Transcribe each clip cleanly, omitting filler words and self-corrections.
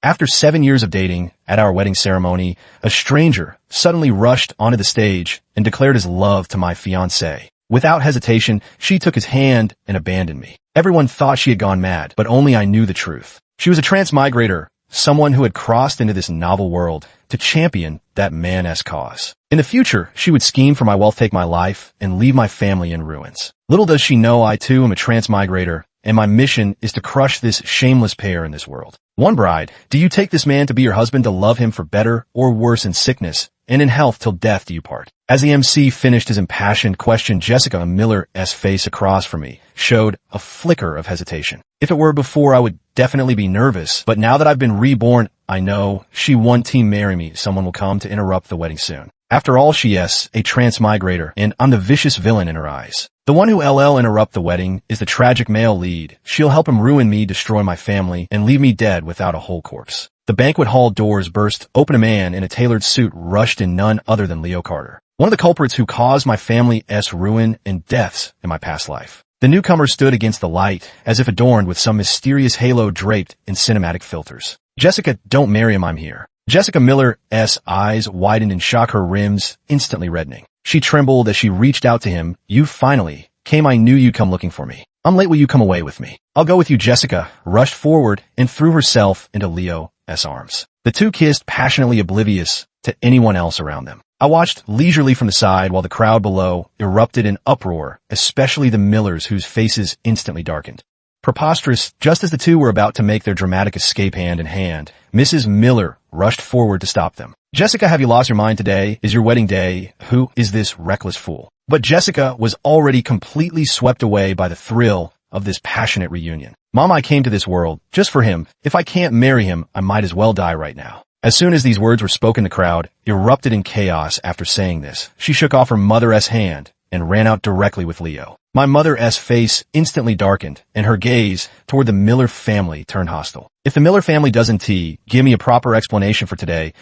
After 7 years of dating, at our wedding ceremony, a stranger suddenly rushed onto the stage and declared his love to my fiancée. Without hesitation, she took his hand and abandoned me. Everyone thought she had gone mad, but only I knew the truth. She was a transmigrator, someone who had crossed into this novel world to champion that man-esque cause. In the future, she would scheme for my wealth, take my life, and leave my family in ruins. Little does she know I too am a transmigrator, and my mission is to crush this shameless pair in this world. One bride, do you take this man to be your husband, to love him for better or worse in sickness, and in health till death do you part? As the MC finished his impassioned question, Jessica Miller's face across from me showed a flicker of hesitation. If it were before, I would definitely be nervous, but now that I've been reborn, I know she won't marry me. Someone will come to interrupt the wedding soon. After all, she is a transmigrator, and I'm the vicious villain in her eyes. The one who interrupt the wedding is the tragic male lead. She'll help him ruin me, destroy my family, and leave me dead without a whole corpse. The banquet hall doors burst open. A man in a tailored suit rushed in, none other than Leo Carter, one of the culprits who caused my family's ruin and deaths in my past life. The newcomer stood against the light, as if adorned with some mysterious halo draped in cinematic filters. Jessica, don't marry him, I'm here. Jessica Miller's eyes widened in shock, her rims instantly reddening. She trembled as she reached out to him. You finally came. I knew you'd come looking for me. I'm late. Will you come away with me? I'll go with you. Jessica rushed forward and threw herself into Leo's arms. The two kissed passionately, oblivious to anyone else around them. I watched leisurely from the side while the crowd below erupted in uproar, especially the Millers, whose faces instantly darkened. Preposterous. Just as the two were about to make their dramatic escape hand in hand, Mrs. Miller rushed forward to stop them. Jessica, have you lost your mind? Today is your wedding day. Who is this reckless fool? But Jessica was already completely swept away by the thrill of this passionate reunion. Mom, I came to this world just for him. If I can't marry him, I might as well die right now. As soon as these words were spoken, the crowd erupted in chaos. After saying this, she shook off her mother's hand and ran out directly with Leo. My mother's face instantly darkened, and her gaze toward the Miller family turned hostile. If the Miller family doesn't give me a proper explanation for today's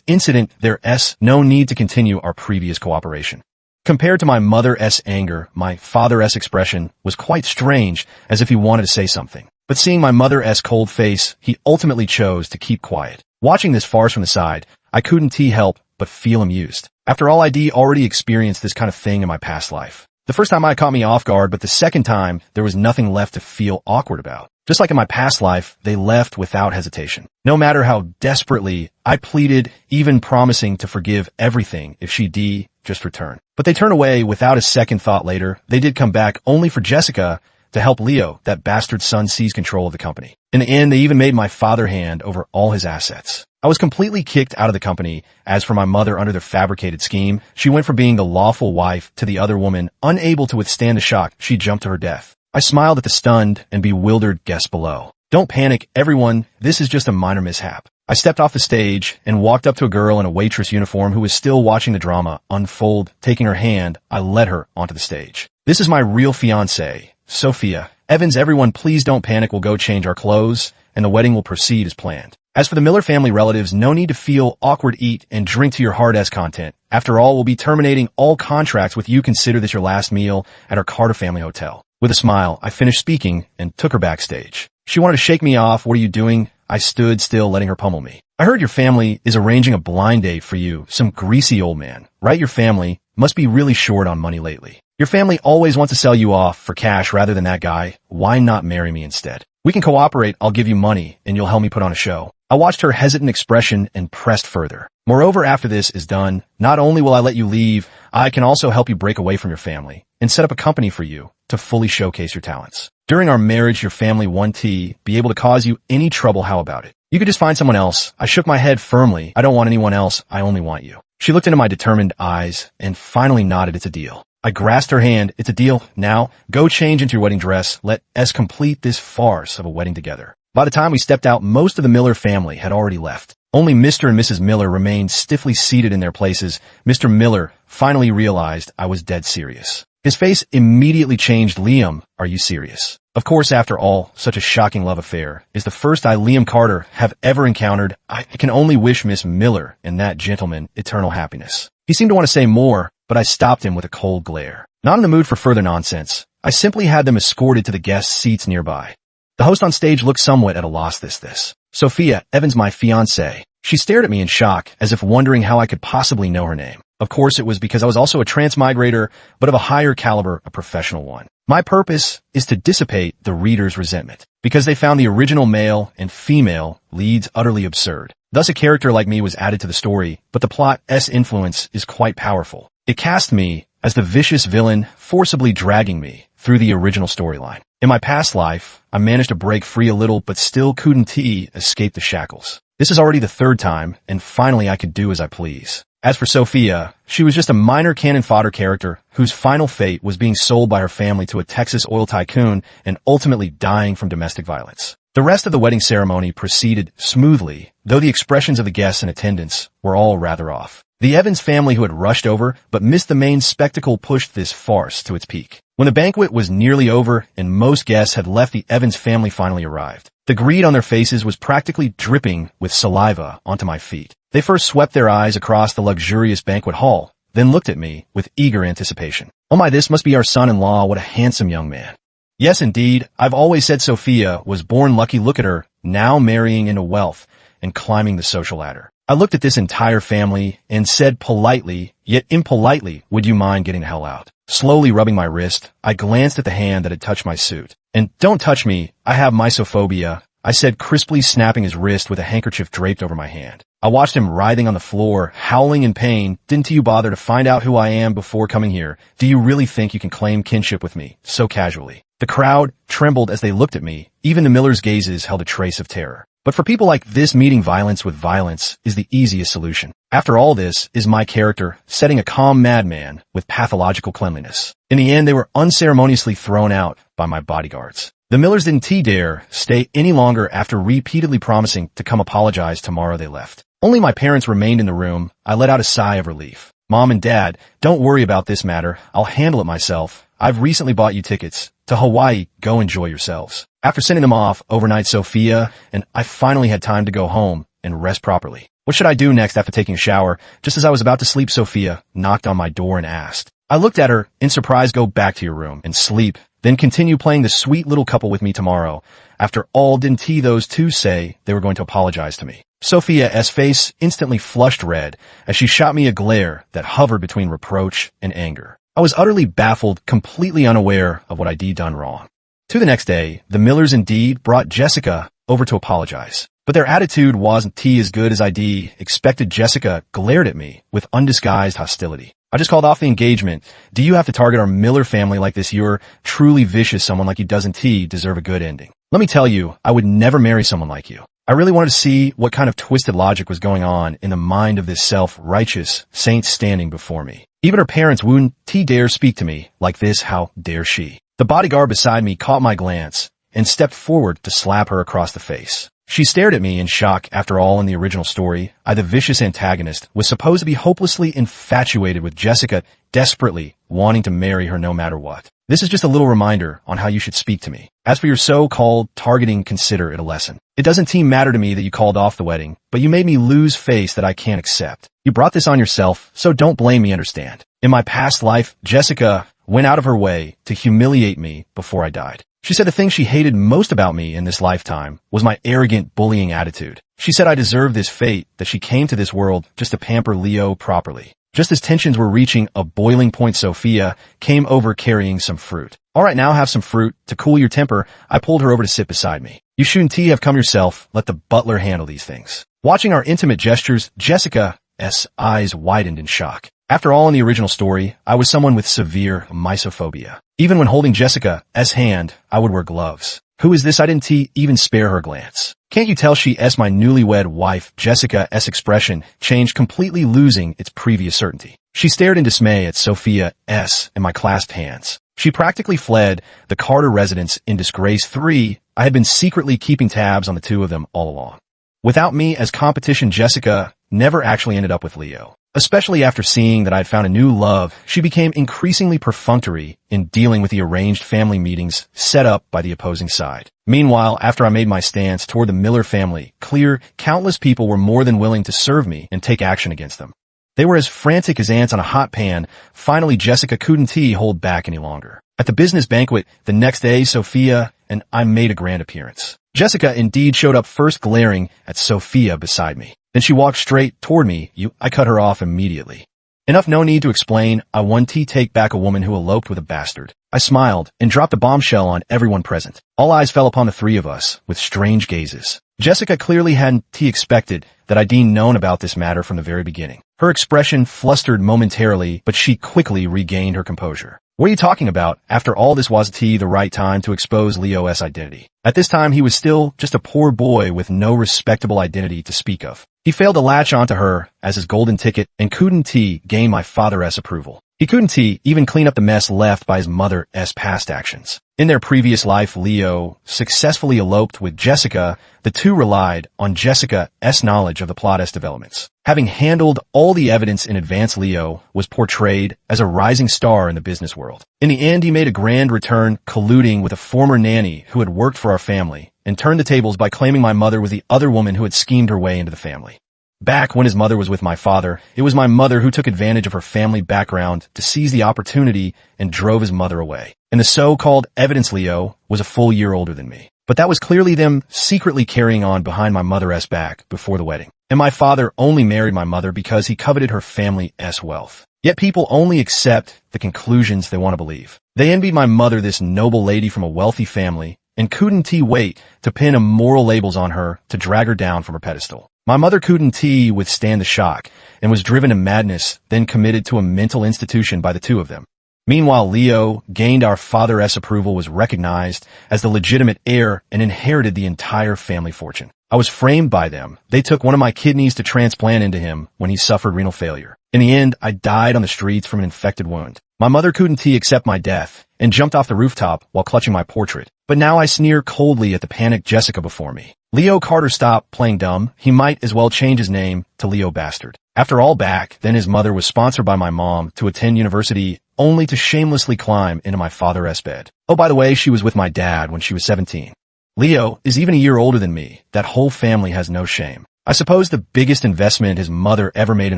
incident, there's no need to continue our previous cooperation. Compared to my mother's anger, my father's expression was quite strange, as if he wanted to say something. But seeing my mother's cold face, he ultimately chose to keep quiet. Watching this farce from the side, I couldn't help but feel amused. After all, I'd already experienced this kind of thing in my past life. The first time it caught me off guard, but the second time, there was nothing left to feel awkward about. Just like in my past life, they left without hesitation. No matter how desperately I pleaded, even promising to forgive everything if she just return. But they turned away without a second thought. Later, they did come back, only for Jessica to help Leo, that bastard son, seize control of the company. In the end, they even made my father hand over all his assets. I was completely kicked out of the company. As for my mother, under their fabricated scheme, she went from being the lawful wife to the other woman. Unable to withstand the shock, she jumped to her death. I smiled at the stunned and bewildered guests below. Don't panic, everyone. This is just a minor mishap. I stepped off the stage and walked up to a girl in a waitress uniform who was still watching the drama unfold. Taking her hand, I led her onto the stage. This is my real fiancée, Sophia Evans. Everyone, please don't panic. We'll go change our clothes, and the wedding will proceed as planned. As for the Miller family relatives, no need to feel awkward. Eat and drink to your heart's content. After all, we'll be terminating all contracts with you. Consider this your last meal at our Carter family hotel. With a smile, I finished speaking and took her backstage. She wanted to shake me off. What are you doing? I stood still, letting her pummel me. I heard your family is arranging a blind date for you. Some greasy old man, right? Your family must be really short on money lately. Your family always wants to sell you off for cash rather than that guy. Why not marry me instead? We can cooperate. I'll give you money and you'll help me put on a show. I watched her hesitant expression and pressed further. Moreover, after this is done, not only will I let you leave, I can also help you break away from your family and set up a company for you to fully showcase your talents. During our marriage, your family won't be able to cause you any trouble. How about it? You could just find someone else. I shook my head firmly. I don't want anyone else. I only want you. She looked into my determined eyes and finally nodded. It's a deal. I grasped her hand. It's a deal. Now, go change into your wedding dress. Let us complete this farce of a wedding together. By the time we stepped out, most of the Miller family had already left. Only Mr. and Mrs. Miller remained stiffly seated in their places. Mr. Miller finally realized I was dead serious. His face immediately changed. Liam, are you serious? Of course, after all, such a shocking love affair is the first Liam Carter, have ever encountered. I can only wish Miss Miller and that gentleman eternal happiness. He seemed to want to say more, but I stopped him with a cold glare. Not in the mood for further nonsense. I simply had them escorted to the guest seats nearby. The host on stage looked somewhat at a loss. This. Sophia, Evans, my fiancée. She stared at me in shock, as if wondering how I could possibly know her name. Of course, it was because I was also a transmigrator, but of a higher caliber, a professional one. My purpose is to dissipate the reader's resentment, because they found the original male and female leads utterly absurd. Thus, a character like me was added to the story, but the plot's influence is quite powerful. It cast me as the vicious villain forcibly dragging me through the original storyline. In my past life, I managed to break free a little, but still couldn't escape the shackles. This is already the third time, and finally I could do as I please. As for Sophia, she was just a minor cannon fodder character whose final fate was being sold by her family to a Texas oil tycoon and ultimately dying from domestic violence. The rest of the wedding ceremony proceeded smoothly, though the expressions of the guests in attendance were all rather off. The Evans family, who had rushed over but missed the main spectacle, pushed this farce to its peak. When the banquet was nearly over and most guests had left, the Evans family finally arrived. The greed on their faces was practically dripping with saliva onto my feet. They first swept their eyes across the luxurious banquet hall, then looked at me with eager anticipation. Oh my, this must be our son-in-law. What a handsome young man. Yes, indeed. I've always said Sophia was born lucky. Look at her, now marrying into wealth and climbing the social ladder. I looked at this entire family and said politely, yet impolitely, would you mind getting the hell out? Slowly rubbing my wrist, I glanced at the hand that had touched my suit. And don't touch me, I have mysophobia, I said, crisply snapping his wrist with a handkerchief draped over my hand. I watched him writhing on the floor, howling in pain. Didn't you bother to find out who I am before coming here? Do you really think you can claim kinship with me so casually? The crowd trembled as they looked at me. Even the Miller's gazes held a trace of terror. But for people like this, meeting violence with violence is the easiest solution. After all, this is my character, setting a calm madman with pathological cleanliness. In the end, they were unceremoniously thrown out by my bodyguards. The Millers didn't dare stay any longer. After repeatedly promising to come apologize tomorrow, they left. Only my parents remained in the room. I let out a sigh of relief. Mom and Dad, don't worry about this matter. I'll handle it myself. I've recently bought you tickets to Hawaii. Go enjoy yourselves. After sending them off overnight, Sophia and I finally had time to go home and rest properly. What should I do next after taking a shower? Just as I was about to sleep, Sophia knocked on my door and asked. I looked at her in surprise. Go back to your room and sleep, then continue playing the sweet little couple with me tomorrow. After all, didn't those two say they were going to apologize to me? Sophia's face instantly flushed red as she shot me a glare that hovered between reproach and anger. I was utterly baffled, completely unaware of what I'd done wrong. To the next day, the Millers indeed brought Jessica over to apologize. But their attitude wasn't as good as I'd expected. Jessica glared at me with undisguised hostility. I just called off the engagement. Do you have to target our Miller family like this? You're truly vicious. Someone like you doesn't deserve a good ending. Let me tell you, I would never marry someone like you. I really wanted to see what kind of twisted logic was going on in the mind of this self-righteous saint standing before me. Even her parents wouldn't dare speak to me like this. How dare she? The bodyguard beside me caught my glance and stepped forward to slap her across the face. She stared at me in shock. After all, in the original story, I, the vicious antagonist, was supposed to be hopelessly infatuated with Jessica, desperately wanting to marry her no matter what. This is just a little reminder on how you should speak to me. As for your so-called targeting, consider it a lesson. It doesn't matter to me that you called off the wedding, but you made me lose face that I can't accept. You brought this on yourself, so don't blame me, understand? In my past life, Jessica went out of her way to humiliate me before I died. She said the thing she hated most about me in this lifetime was my arrogant, bullying attitude. She said I deserved this fate, that she came to this world just to pamper Leo properly. Just as tensions were reaching a boiling point, Sophia came over carrying some fruit. All right, now have some fruit to cool your temper. I pulled her over to sit beside me. You shouldn't have come yourself. Let the butler handle these things. Watching our intimate gestures, Jessica's eyes widened in shock. After all, in the original story, I was someone with severe mysophobia. Even when holding Jessica's hand, I would wear gloves. Who is this? I didn't even spare her glance. Can't you tell she's my newlywed wife? Jessica's expression changed, completely losing its previous certainty. She stared in dismay at Sophia's and my clasped hands. She practically fled the Carter residence in disgrace. I had been secretly keeping tabs on the two of them all along. Without me as competition, Jessica never actually ended up with Leo. Especially after seeing that I had found a new love, she became increasingly perfunctory in dealing with the arranged family meetings set up by the opposing side. Meanwhile, after I made my stance toward the Miller family clear, countless people were more than willing to serve me and take action against them. They were as frantic as ants on a hot pan. Finally, Jessica couldn't hold back any longer. At the business banquet the next day, Sophia's and I made a grand appearance. Jessica indeed showed up first, glaring at Sophia beside me. Then she walked straight toward me. I cut her off immediately. Enough, no need to explain. I want to take back a woman who eloped with a bastard. I smiled and dropped a bombshell on everyone present. All eyes fell upon the three of us with strange gazes. Jessica clearly hadn't expected that I'd known about this matter from the very beginning. Her expression flustered momentarily, but she quickly regained her composure. What are you talking about? After all this, was the right time to expose Leo's identity? At this time, he was still just a poor boy with no respectable identity to speak of. He failed to latch onto her as his golden ticket and couldn't gain my father's approval. He couldn't even clean up the mess left by his mother's past actions. In their previous life, Leo successfully eloped with Jessica. The two relied on Jessica's knowledge of the plot's developments. Having handled all the evidence in advance, Leo was portrayed as a rising star in the business world. In the end, he made a grand return, colluding with a former nanny who had worked for our family, and turned the tables by claiming my mother was the other woman who had schemed her way into the family. Back when his mother was with my father, it was my mother who took advantage of her family background to seize the opportunity and drove his mother away. In the so-called evidence, Leo was a full year older than me. But that was clearly them secretly carrying on behind my mother's back before the wedding. And my father only married my mother because he coveted her family's wealth. Yet people only accept the conclusions they want to believe. They envied my mother, this noble lady from a wealthy family, and couldn't wait to pin immoral labels on her to drag her down from her pedestal. My mother couldn't withstand the shock and was driven to madness, then committed to a mental institution by the two of them. Meanwhile, Leo gained our father's approval, was recognized as the legitimate heir, and inherited the entire family fortune. I was framed by them. They took one of my kidneys to transplant into him when he suffered renal failure. In the end, I died on the streets from an infected wound. My mother couldn't accept my death and jumped off the rooftop while clutching my portrait. But now I sneer coldly at the panicked Jessica before me. Leo Carter stopped playing dumb. He might as well change his name to Leo Bastard. After all, back then his mother was sponsored by my mom to attend university, only to shamelessly climb into my father's bed. Oh, by the way, she was with my dad when she was 17. Leo is even a year older than me. That whole family has no shame. I suppose the biggest investment his mother ever made in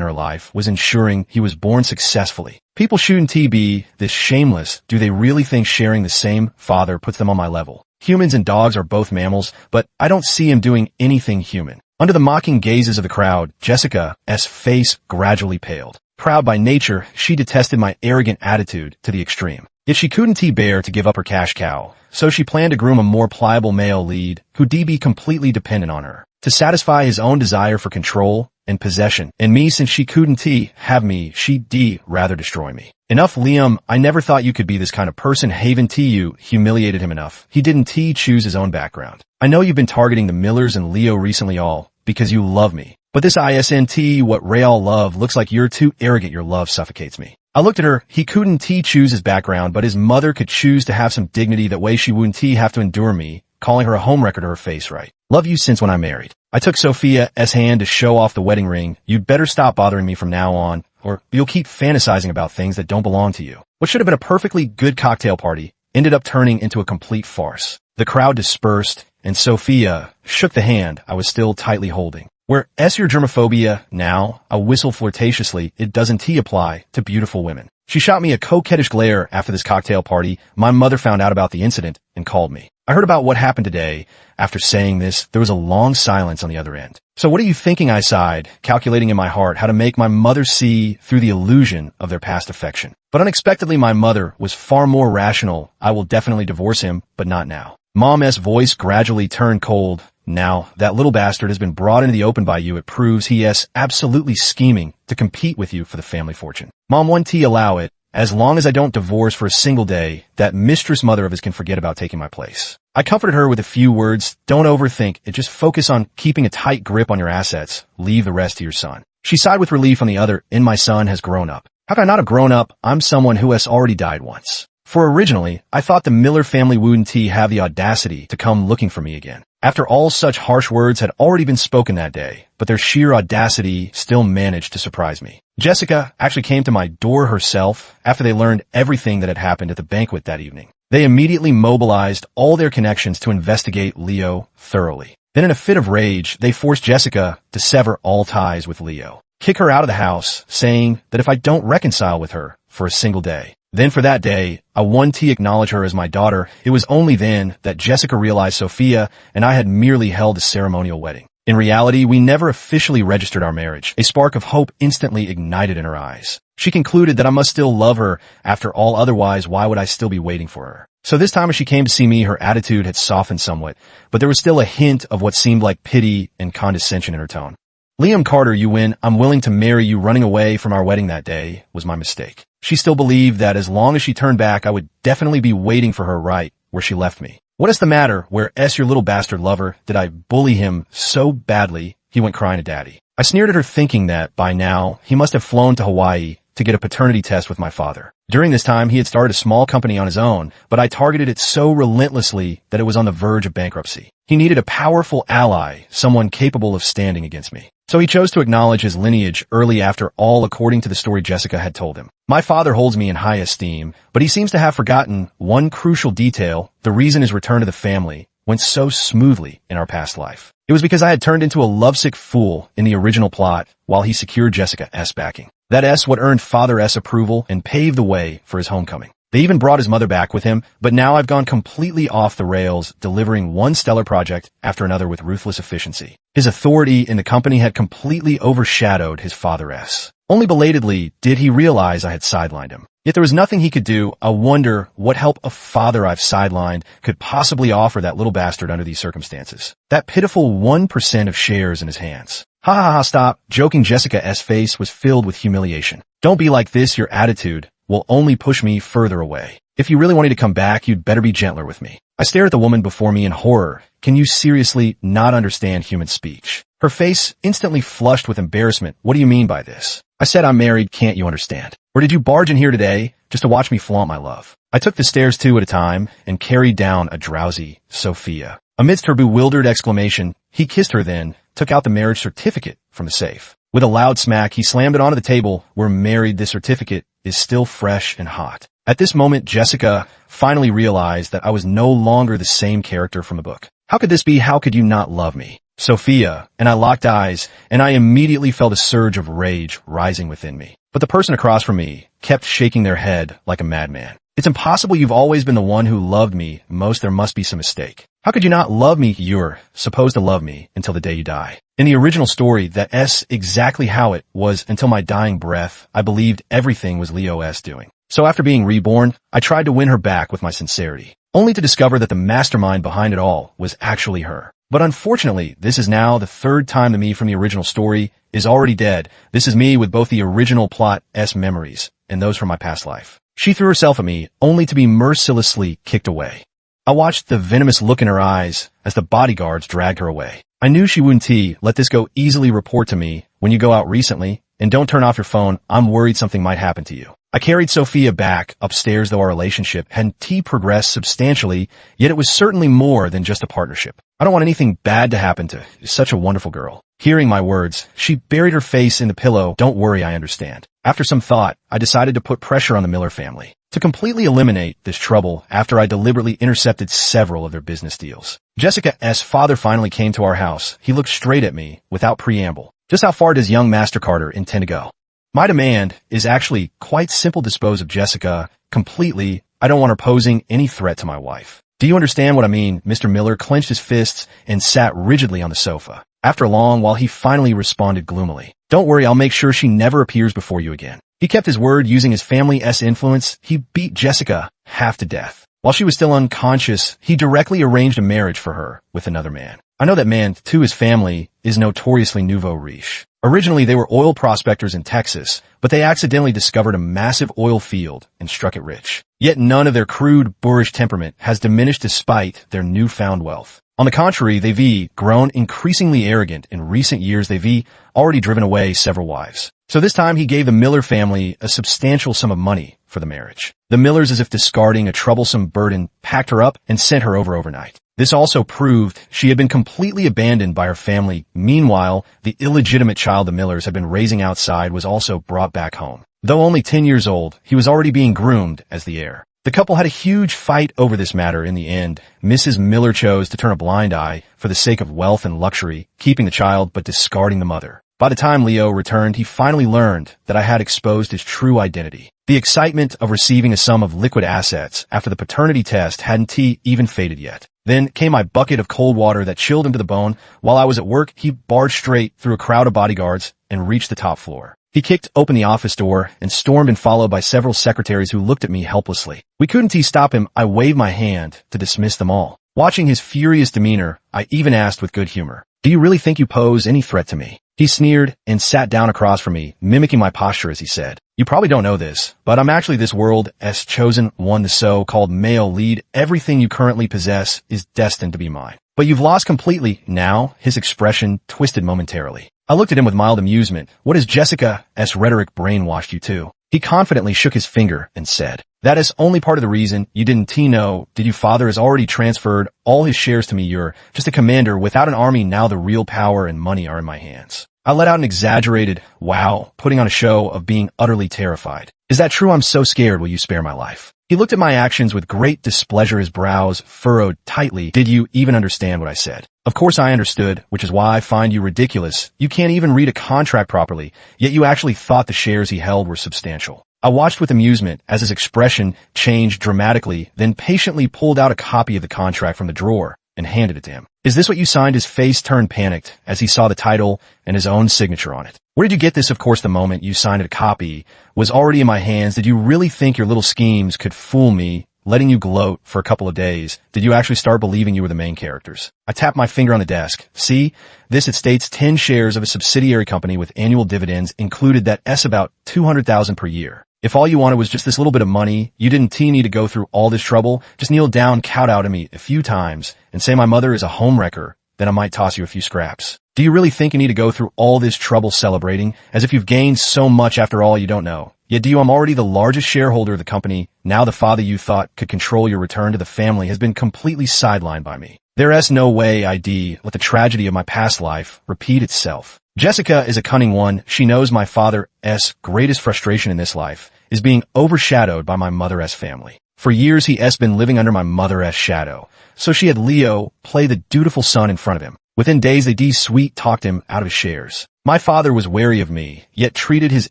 her life was ensuring he was born successfully. People shouldn't be this shameless. Do they really think sharing the same father puts them on my level? Humans and dogs are both mammals, but I don't see him doing anything human. Under the mocking gazes of the crowd, Jessica's face gradually paled. Proud by nature, she detested my arrogant attitude to the extreme. Yet she couldn't bear to give up her cash cow, so she planned to groom a more pliable male lead who'd be completely dependent on her to satisfy his own desire for control and possession. And me, since she couldn't have me, she'd rather destroy me. Enough, Liam. I never thought you could be this kind of person. Haven't you humiliated him enough? He didn't choose his own background. I know you've been targeting the Millers and Leo recently, all because you love me. But this isn't what real love looks like. You're too arrogant. Your love suffocates me. I looked at her. He couldn't choose his background, but his mother could choose to have some dignity. That way she wouldn't have to endure me calling her a homewrecker to her face, right? Love you since when I married. I took Sophia's hand to show off the wedding ring. You'd better stop bothering me from now on, or you'll keep fantasizing about things that don't belong to you. What should have been a perfectly good cocktail party ended up turning into a complete farce. The crowd dispersed, and Sophia shook the hand I was still tightly holding. Where's your germophobia now? I whistled flirtatiously. It doesn't apply to beautiful women. She shot me a coquettish glare. After this cocktail party, my mother found out about the incident and called me. I heard about what happened today. After saying this, there was a long silence on the other end. So what are you thinking? I sighed, calculating in my heart how to make my mother see through the illusion of their past affection. But unexpectedly, my mother was far more rational. I will definitely divorce him, but not now. Mom's voice gradually turned cold. Now that little bastard has been brought into the open by you, it proves he is absolutely scheming to compete with you for the family fortune. Mom, won't allow it. As long as I don't divorce for a single day, that mistress mother of his can forget about taking my place. I comforted her with a few words. Don't overthink it. Just focus on keeping a tight grip on your assets. Leave the rest to your son. She sighed with relief on the other end. My son has grown up. How can I not have grown up? I'm someone who has already died once. For originally, I thought the Miller family wouldn't have the audacity to come looking for me again. After all such harsh words had already been spoken that day, but their sheer audacity still managed to surprise me. Jessica actually came to my door herself after they learned everything that had happened at the banquet that evening. They immediately mobilized all their connections to investigate Leo thoroughly. Then in a fit of rage, they forced Jessica to sever all ties with Leo, kick her out of the house, saying that if I don't reconcile with her for a single day, Then for that day, I wanted to acknowledge her as my daughter. It was only then that Jessica realized Sophia and I had merely held a ceremonial wedding. In reality, we never officially registered our marriage. A spark of hope instantly ignited in her eyes. She concluded that I must still love her. After all, otherwise, why would I still be waiting for her? So this time as she came to see me, her attitude had softened somewhat, but there was still a hint of what seemed like pity and condescension in her tone. Liam Carter, you win. I'm willing to marry you. Running away from our wedding that day was my mistake. She still believed that as long as she turned back, I would definitely be waiting for her right where she left me. What is the matter? Where your little bastard lover? Did I bully him so badly he went crying to daddy? I sneered at her, thinking that by now he must have flown to Hawaii to get a paternity test with my father. During this time, he had started a small company on his own, but I targeted it so relentlessly that it was on the verge of bankruptcy. He needed a powerful ally, someone capable of standing against me. So he chose to acknowledge his lineage early after all, according to the story Jessica had told him. My father holds me in high esteem, but he seems to have forgotten one crucial detail. The reason his return to the family went so smoothly in our past life. It was because I had turned into a lovesick fool in the original plot while he secured Jessica's backing. That S what earned Father S approval and paved the way for his homecoming. They even brought his mother back with him, but now I've gone completely off the rails, delivering one stellar project after another with ruthless efficiency. His authority in the company had completely overshadowed his Father S. Only belatedly did he realize I had sidelined him. Yet there was nothing he could do. I wonder what help a father I've sidelined could possibly offer that little bastard under these circumstances. That pitiful 1% of shares in his hands. Ha ha ha, stop. Joking. Jessica's face was filled with humiliation. Don't be like this. Your attitude will only push me further away. If you really wanted to come back, you'd better be gentler with me. I stared at the woman before me in horror. Can you seriously not understand human speech? Her face instantly flushed with embarrassment. What do you mean by this? I said, I'm married. Can't you understand? Or did you barge in here today just to watch me flaunt my love? I took the stairs two at a time and carried down a drowsy Sophia. Amidst her bewildered exclamation, he kissed her, then took out the marriage certificate from the safe. With a loud smack, he slammed it onto the table. We're married. The certificate is still fresh and hot. At this moment, Jessica finally realized that I was no longer the same character from the book. How could this be? How could you not love me? Sophia, and I locked eyes, and I immediately felt a surge of rage rising within me. But the person across from me kept shaking their head like a madman. It's impossible. You've always been the one who loved me most. There must be some mistake. How could you not love me? You're supposed to love me until the day you die. In the original story, that's exactly how it was. Until my dying breath, I believed everything was Leo's doing. So after being reborn, I tried to win her back with my sincerity, only to discover that the mastermind behind it all was actually her. But unfortunately, this is now the third time the me from the original story is already dead. This is me with both the original plot's memories and those from my past life. She threw herself at me, only to be mercilessly kicked away. I watched the venomous look in her eyes as the bodyguards dragged her away. I knew she wouldn't let this go easily. Report to me when you go out recently, and don't turn off your phone. I'm worried something might happen to you. I carried Sophia back upstairs, though our relationship hadn't progressed substantially, yet it was certainly more than just a partnership. I don't want anything bad to happen to such a wonderful girl. Hearing my words, she buried her face in the pillow. Don't worry, I understand. After some thought, I decided to put pressure on the Miller family to completely eliminate this trouble after I deliberately intercepted several of their business deals. Jessica's father finally came to our house. He looked straight at me without preamble. Just how far does young Master Carter intend to go? My demand is actually quite simple. Dispose of Jessica completely. I don't want her posing any threat to my wife. Do you understand what I mean? Mr. Miller clenched his fists and sat rigidly on the sofa. After a long while, he finally responded gloomily. Don't worry, I'll make sure she never appears before you again. He kept his word. Using his family's influence, he beat Jessica half to death. While she was still unconscious, he directly arranged a marriage for her with another man. I know that man, too. His family is notoriously nouveau riche. Originally, they were oil prospectors in Texas, but they accidentally discovered a massive oil field and struck it rich. Yet none of their crude, boorish temperament has diminished despite their newfound wealth. On the contrary, they've grown increasingly arrogant. In recent years, they've already driven away several wives. So this time he gave the Miller family a substantial sum of money for the marriage. The Millers, as if discarding a troublesome burden, packed her up and sent her over overnight. This also proved she had been completely abandoned by her family. Meanwhile, the illegitimate child the Millers had been raising outside was also brought back home. Though only 10 years old, he was already being groomed as the heir. The couple had a huge fight over this matter. In the end, Mrs. Miller chose to turn a blind eye for the sake of wealth and luxury, keeping the child but discarding the mother. By the time Leo returned, he finally learned that I had exposed his true identity. The excitement of receiving a sum of liquid assets after the paternity test hadn't even faded yet. Then came my bucket of cold water that chilled him to the bone. While I was at work, he barged straight through a crowd of bodyguards and reached the top floor. He kicked open the office door and stormed in, followed by several secretaries who looked at me helplessly. We couldn't stop him. I waved my hand to dismiss them all. Watching his furious demeanor, I even asked with good humor, "Do you really think you pose any threat to me?" He sneered and sat down across from me, mimicking my posture as he said, "You probably don't know this, but I'm actually this world's chosen one, the so-called male lead. Everything you currently possess is destined to be mine. But you've lost completely now." His expression twisted momentarily. I looked at him with mild amusement. "What has Jessica's rhetoric brainwashed you to?" He confidently shook his finger and said, "That is only part of the reason. You didn't know. Did you? Father has already transferred all his shares to me. You're just a commander without an army. Now the real power and money are in my hands." I let out an exaggerated wow, putting on a show of being utterly terrified. "Is that true? I'm so scared. Will you spare my life?" He looked at my actions with great displeasure, his brows furrowed tightly. "Did you even understand what I said?" "Of course I understood, which is why I find you ridiculous. You can't even read a contract properly, yet you actually thought the shares he held were substantial." I watched with amusement as his expression changed dramatically, then patiently pulled out a copy of the contract from the drawer and handed it to him. "Is this what you signed?" His face turned panicked as he saw the title and his own signature on it. "Where did you get this?" "Of course, the moment you signed it, a copy was already in my hands. Did you really think your little schemes could fool me, letting you gloat for a couple of days? Did you actually start believing you were the main characters?" I tapped my finger on the desk. "See, this, it states 10 shares of a subsidiary company with annual dividends included. That's about $200,000 per year. If all you wanted was just this little bit of money, you didn't need to go through all this trouble. Just kneel down, kowtow to me a few times, and say my mother is a homewrecker. Then I might toss you a few scraps. Do you really think you need to go through all this trouble celebrating, as if you've gained so much after all? You don't know. Yet do you? I'm already the largest shareholder of the company. Now the father you thought could control your return to the family has been completely sidelined by me. There's no way I'd let the tragedy of my past life repeat itself. Jessica is a cunning one. She knows my father's greatest frustration in this life is being overshadowed by my mother's family. For years he's been living under my mother's shadow, so she had Leo play the dutiful son in front of him. Within days they sweet-talked him out of his shares. My father was wary of me, yet treated his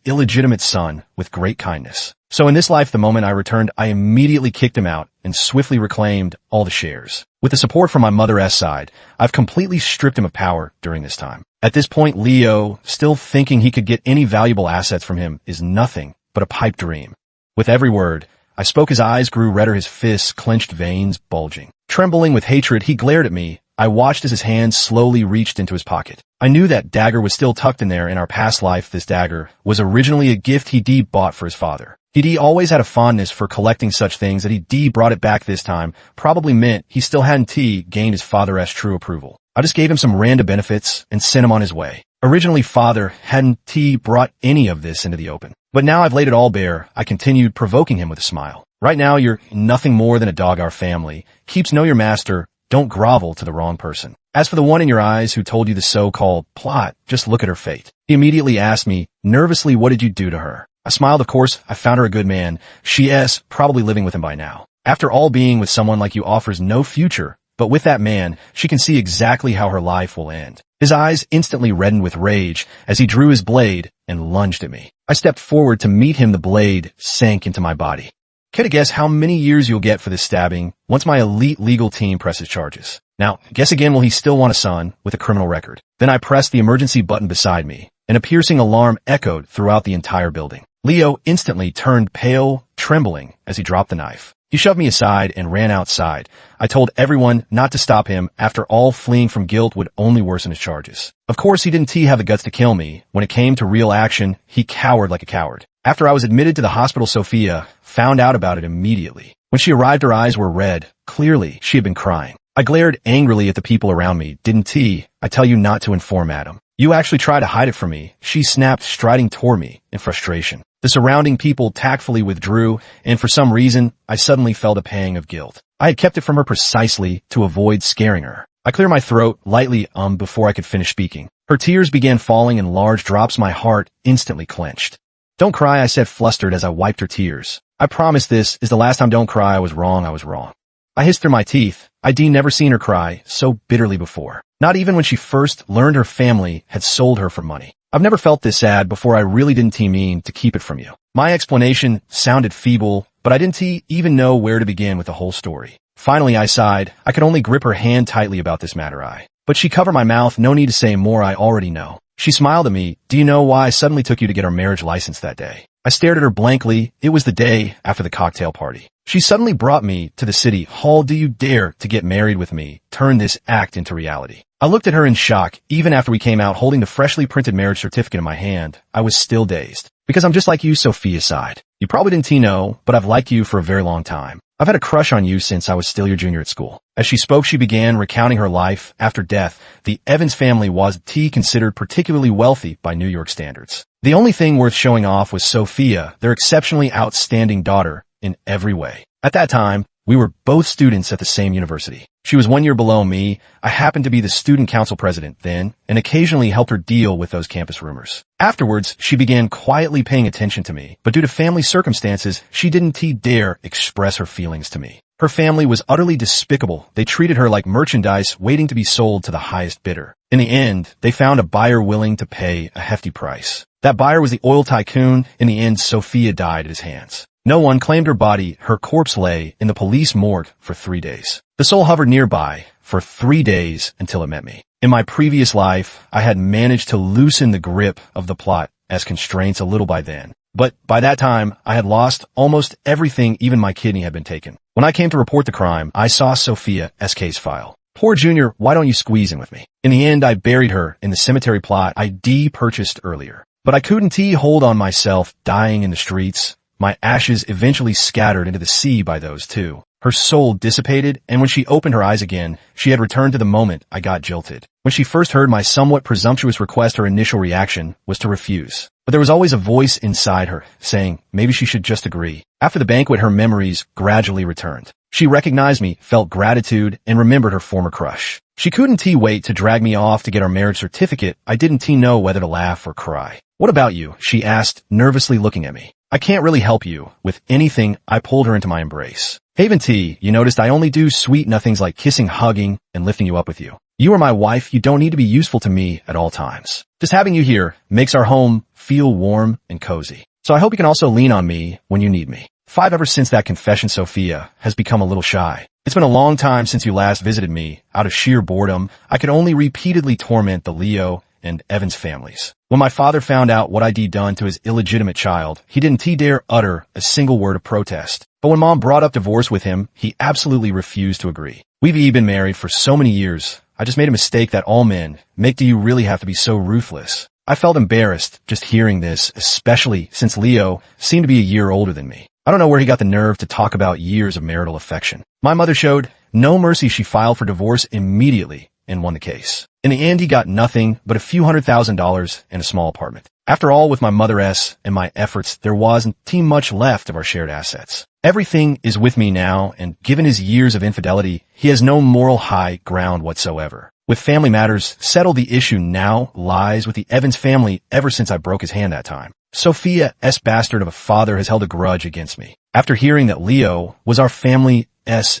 illegitimate son with great kindness. So in this life, the moment I returned, I immediately kicked him out and swiftly reclaimed all the shares. With the support from my mother's side, I've completely stripped him of power during this time. At this point, Leo, still thinking he could get any valuable assets from him, is nothing but a pipe dream. With every word I spoke, his eyes grew redder, his fists clenched, veins bulging. Trembling with hatred, he glared at me. I watched as his hand slowly reached into his pocket. I knew that dagger was still tucked in there. In our past life, this dagger was originally a gift he'd bought for his father. He'd always had a fondness for collecting such things that he'd brought it back this time. Probably meant he still hadn't gained his father's true approval. I just gave him some random benefits and sent him on his way. Originally, father hadn't brought any of this into the open. But now I've laid it all bare. I continued, provoking him with a smile. "Right now, you're nothing more than a dog our family keeps. Know your master. Don't grovel to the wrong person. As for the one in your eyes who told you the so-called plot, just look at her fate." He immediately asked me nervously, "What did you do to her?" I smiled. "Of course, I found her a good man. She's probably living with him by now. After all, being with someone like you offers no future, but with that man, she can see exactly how her life will end." His eyes instantly reddened with rage as he drew his blade and lunged at me. I stepped forward to meet him. The blade sank into my body. "Care to guess how many years you'll get for this stabbing once my elite legal team presses charges? Now, guess again, will he still want a son with a criminal record?" Then I pressed the emergency button beside me, and a piercing alarm echoed throughout the entire building. Leo instantly turned pale, trembling as he dropped the knife. He shoved me aside and ran outside. I told everyone not to stop him. After all, fleeing from guilt would only worsen his charges. Of course, he didn't have the guts to kill me. When it came to real action, he cowered like a coward. After I was admitted to the hospital, Sophia found out about it immediately. When she arrived, her eyes were red. Clearly, she had been crying. I glared angrily at the people around me. "Didn't I tell you not to inform Adam? You actually tried to hide it from me," she snapped, striding toward me in frustration. The surrounding people tactfully withdrew, and for some reason, I suddenly felt a pang of guilt. I had kept it from her precisely to avoid scaring her. I cleared my throat lightly before I could finish speaking. Her tears began falling in large drops. My heart instantly clenched. "Don't cry," I said, flustered as I wiped her tears. "I promise this is the last time. Don't cry. I was wrong. I hissed through my teeth. I'd never seen her cry so bitterly before. Not even when she first learned her family had sold her for money. I've never felt this sad before. I really didn't mean to keep it from you. My explanation sounded feeble, but I didn't even know where to begin with the whole story. Finally, I sighed. I could only grip her hand tightly about this matter. But she covered my mouth. No need to say more. I already know. She smiled at me. Do you know why I suddenly took you to get our marriage license that day? I stared at her blankly. It was the day after the cocktail party. She suddenly brought me to the city hall. Do you dare to get married with me? Turn this act into reality. I looked at her in shock. Even after we came out holding the freshly printed marriage certificate in my hand, I was still dazed. Because I'm just like you, Sophia sighed. You probably didn't know, but I've liked you for a very long time. I've had a crush on you since I was still your junior at school. As she spoke, she began recounting her life. After death, the Evans family was considered particularly wealthy by New York standards. The only thing worth showing off was Sophia, their exceptionally outstanding daughter, in every way. At that time, we were both students at the same university. She was 1 year below me. I happened to be the student council president then, and occasionally helped her deal with those campus rumors. Afterwards, she began quietly paying attention to me, but due to family circumstances, she didn't dare express her feelings to me. Her family was utterly despicable. They treated her like merchandise waiting to be sold to the highest bidder. In the end, they found a buyer willing to pay a hefty price. That buyer was the oil tycoon. In the end, Sophia died at his hands. No one claimed her body. Her corpse lay in the police morgue for 3 days. The soul hovered nearby for 3 days until it met me. In my previous life, I had managed to loosen the grip of the plot as constraints a little by then. But by that time, I had lost almost everything. Even my kidney had been taken. When I came to report the crime, I saw Sophia's case file. Poor Junior, why don't you squeeze in with me? In the end, I buried her in the cemetery plot I purchased earlier. But I couldn't hold on myself dying in the streets. My ashes eventually scattered into the sea by those two. Her soul dissipated, and when she opened her eyes again, she had returned to the moment I got jilted. When she first heard my somewhat presumptuous request, her initial reaction was to refuse. But there was always a voice inside her saying maybe she should just agree. After the banquet, her memories gradually returned. She recognized me, felt gratitude, and remembered her former crush. She couldn't wait to drag me off to get our marriage certificate. I didn't know whether to laugh or cry. What about you? She asked, nervously looking at me. I can't really help you with anything. I pulled her into my embrace. Haven T, you noticed I only do sweet nothings like kissing, hugging, and lifting you up with you. You are my wife. You don't need to be useful to me at all times. Just having you here makes our home feel warm and cozy. So I hope you can also lean on me when you need me. 5 Ever since that confession, Sophia has become a little shy. It's been a long time since you last visited me. Out of sheer boredom, I could only repeatedly torment the Leo and Evans families. When my father found out what I'd done to his illegitimate child, he didn't dare utter a single word of protest. But when Mom brought up divorce with him, he absolutely refused to agree. We've been married for so many years. I just made a mistake that all men make. Do you really have to be so ruthless? I felt embarrassed just hearing this, especially since Leo seemed to be a year older than me. I don't know where he got the nerve to talk about years of marital affection. My mother showed no mercy. She filed for divorce immediately and won the case. In the end, he got nothing but a few $100,000 and a small apartment. After all, with my mother's and my efforts, there wasn't much left of our shared assets. Everything is with me now, and given his years of infidelity, he has no moral high ground whatsoever. With family matters settled, the issue now lies with the Evans family ever since I broke his hand that time. Sophia's bastard of a father has held a grudge against me. After hearing that Leo was our family's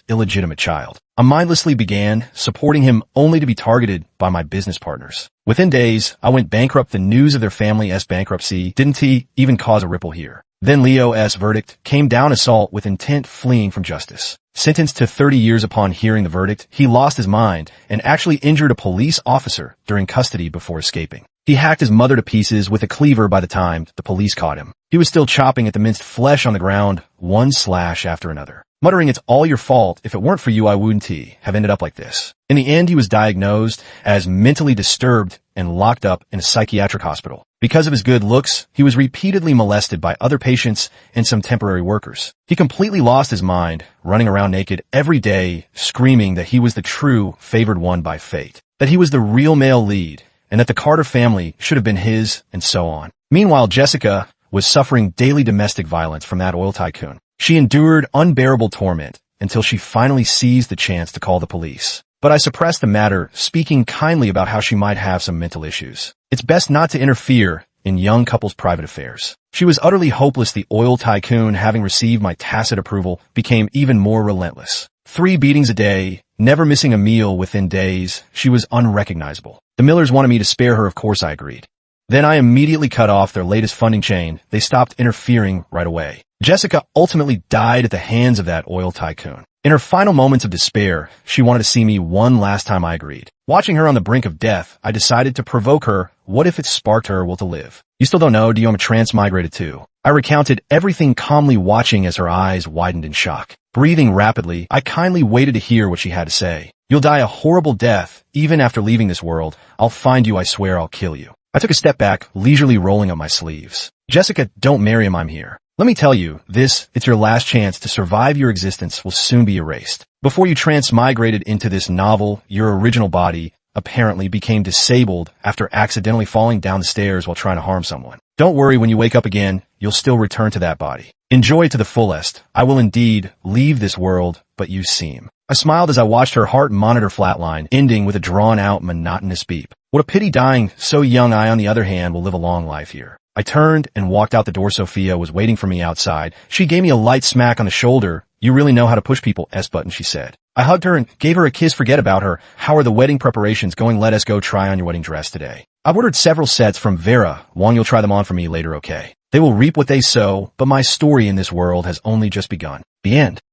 illegitimate child, I mindlessly began supporting him only to be targeted by my business partners. Within days, I went bankrupt. The news of their family's bankruptcy didn't even cause a ripple here. Then Leo's verdict came down: assault with intent, fleeing from justice. Sentenced to 30 years. Upon hearing the verdict, he lost his mind and actually injured a police officer during custody before escaping. He hacked his mother to pieces with a cleaver. By the time the police caught him, he was still chopping at the minced flesh on the ground, one slash after another, muttering, "It's all your fault. If it weren't for you, I wouldn't have ended up like this." In the end, he was diagnosed as mentally disturbed and locked up in a psychiatric hospital. Because of his good looks, he was repeatedly molested by other patients and some temporary workers. He completely lost his mind, running around naked every day, screaming that he was the true favored one by fate, that he was the real male lead, and that the Carter family should have been his, and so on. Meanwhile, Jessica was suffering daily domestic violence from that oil tycoon. She endured unbearable torment until she finally seized the chance to call the police. But I suppressed the matter, speaking kindly about how she might have some mental issues. It's best not to interfere in young couples' private affairs. She was utterly hopeless. The oil tycoon, having received my tacit approval, became even more relentless. 3 beatings a day, never missing a meal. Within days, she was unrecognizable. The Millers wanted me to spare her. Of course I agreed. Then I immediately cut off their latest funding chain. They stopped interfering right away. Jessica ultimately died at the hands of that oil tycoon. In her final moments of despair, she wanted to see me one last time. I agreed. Watching her on the brink of death, I decided to provoke her. What if it sparked her will to live? You still don't know, do you? I'm a transmigrated too. I recounted everything, calmly watching as her eyes widened in shock. Breathing rapidly, I kindly waited to hear what she had to say. You'll die a horrible death. Even after leaving this world, I'll find you. I swear I'll kill you. I took a step back, leisurely rolling up my sleeves. Jessica, don't marry him. I'm here. Let me tell you, it's your last chance to survive. Your existence will soon be erased. Before you transmigrated into this novel, your original body apparently became disabled after accidentally falling down the stairs while trying to harm someone. Don't worry, when you wake up again, you'll still return to that body. Enjoy it to the fullest. I will indeed leave this world, but you seem. I smiled as I watched her heart monitor flatline, ending with a drawn-out, monotonous beep. What a pity, dying so young. I, on the other hand, will live a long life here. I turned and walked out the door. Sophia was waiting for me outside. She gave me a light smack on the shoulder. You really know how to push people, S-button, she said. I hugged her and gave her a kiss. Forget about her. How are the wedding preparations going? Let us go try on your wedding dress today. I've ordered several sets from Vera. Wong, you'll try them on for me later, okay? They will reap what they sow, but my story in this world has only just begun. The end.